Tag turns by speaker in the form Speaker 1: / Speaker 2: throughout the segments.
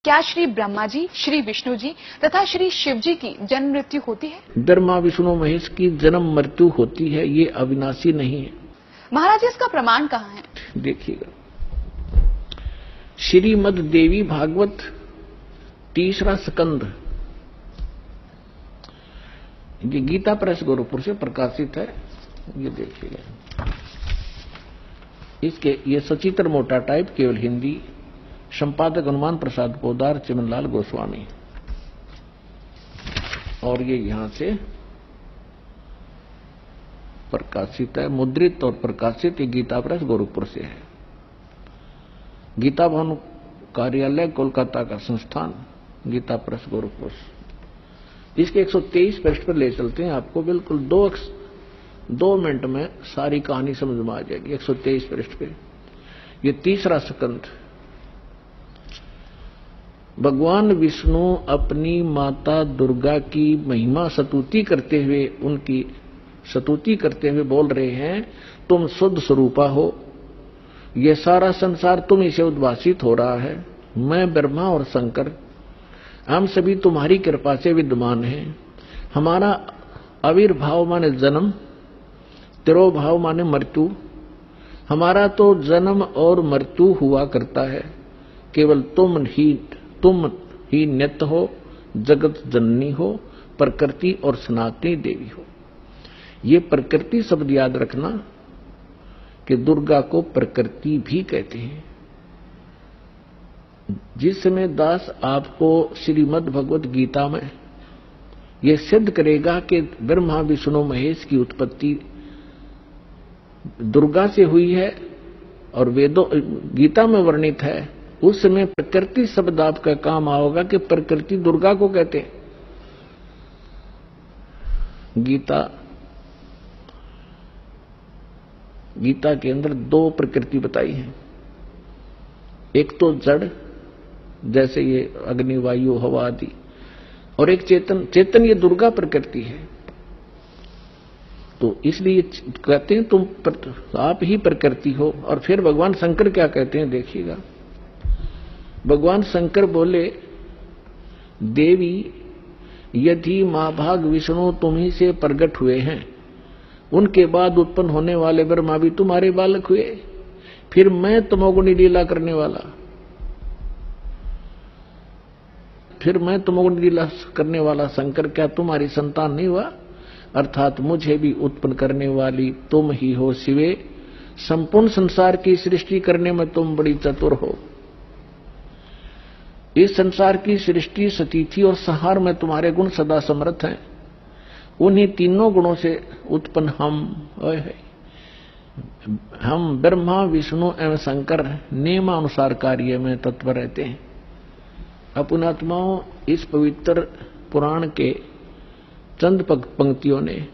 Speaker 1: क्या श्री ब्रह्मा जी, श्री विष्णु जी तथा श्री शिव जी की जन्म मृत्यु होती है?
Speaker 2: ब्रह्मा विष्णु महेश की जन्म मृत्यु होती है, ये अविनाशी नहीं है।
Speaker 1: महाराज इसका प्रमाण कहाँ है?
Speaker 2: देखिएगा, श्रीमद देवी भागवत तीसरा स्कंद, ये गीता प्रेस गोरखपुर से प्रकाशित है। ये देखिएगा, इसके ये सचित्र मोटा टाइप, केवल हिंदी, संपादक हनुमान प्रसाद पोदार, चिमनलाल गोस्वामी, और ये यहां से प्रकाशित है, मुद्रित और प्रकाशित। ये गीता प्रेस गोरखपुर से है। गीता भवन कार्यालय कोलकाता का संस्थान, गीता प्रेस गोरखपुर। इसके 123 पृष्ठ पर ले चलते हैं आपको, बिल्कुल 2 मिनट में सारी कहानी समझ में आ जाएगी। 123 पृष्ठ पे ये तीसरा स्कंद। भगवान विष्णु अपनी माता दुर्गा की महिमा स्तुति करते हुए, उनकी स्तुति करते हुए बोल रहे हैं, तुम शुद्ध स्वरूपा हो, ये सारा संसार तुम ही से उद्भासित हो रहा है। मैं ब्रह्मा और शंकर, हम सभी तुम्हारी कृपा से विद्यमान हैं। हमारा आविर्भाव माने जन्म, तिरोभाव माने मृत्यु। हमारा तो जन्म और मृत्यु हुआ करता है, केवल तुम ही नित्य हो, जगत जननी हो, प्रकृति और सनातनी देवी हो। ये प्रकृति शब्द याद रखना कि दुर्गा को प्रकृति भी कहते हैं। जिस समय दास आपको श्रीमद् भगवत गीता में यह सिद्ध करेगा कि ब्रह्मा विष्णु महेश की उत्पत्ति दुर्गा से हुई है और वेदों गीता में वर्णित है, उस समय प्रकृति शब्द आपका काम आओगा कि प्रकृति दुर्गा को कहते हैं। गीता के अंदर 2 प्रकृति बताई है। एक तो जड़, जैसे ये अग्नि वायु हवा आदि, और एक चेतन ये दुर्गा प्रकृति है। तो इसलिए कहते हैं तुम आप ही प्रकृति हो। और फिर भगवान शंकर क्या कहते हैं, देखिएगा। भगवान शंकर बोले, देवी यदि महाभाग विष्णु तुम ही से प्रकट हुए हैं, उनके बाद उत्पन्न होने वाले ब्रह्मा भी तुम्हारे बालक हुए, फिर मैं तमोगुणी लीला करने वाला शंकर क्या तुम्हारी संतान नहीं हुआ? अर्थात मुझे भी उत्पन्न करने वाली तुम ही हो शिवे। संपूर्ण संसार की सृष्टि करने में तुम बड़ी चतुर हो। इस संसार की सृष्टि, स्थिति और संहार में तुम्हारे गुण सदा समर्थ हैं। उन्हीं तीनों गुणों से उत्पन्न हम ब्रह्मा विष्णु एवं शंकर नियमानुसार कार्य में तत्पर रहते हैं। अपनात्माओं, इस पवित्र पुराण के चंद पंक्तियों ने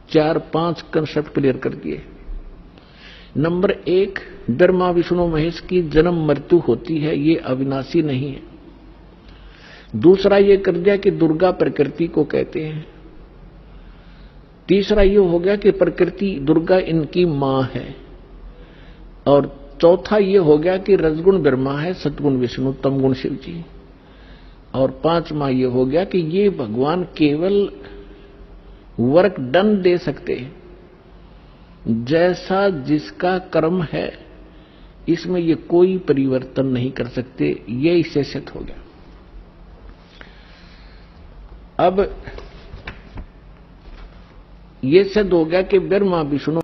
Speaker 2: 4-5 कंसेप्ट क्लियर कर दिए। नंबर 1, ब्रह्मा विष्णु महेश की जन्म मृत्यु होती है, ये अविनाशी नहीं है। दूसरा ये कर दिया कि दुर्गा प्रकृति को कहते हैं। तीसरा ये हो गया कि प्रकृति दुर्गा इनकी मां है। और चौथा ये हो गया कि रजगुण ब्रह्मा है, सतगुण विष्णु, तमगुण शिव जी। और 5वां ये हो गया कि ये भगवान केवल वर्क डन दे सकते हैं, जैसा जिसका कर्म है, इसमें ये कोई परिवर्तन नहीं कर सकते। ये इससे सिद्ध हो गया। अब ये सिद्ध हो गया कि ब्रह्मा विष्णु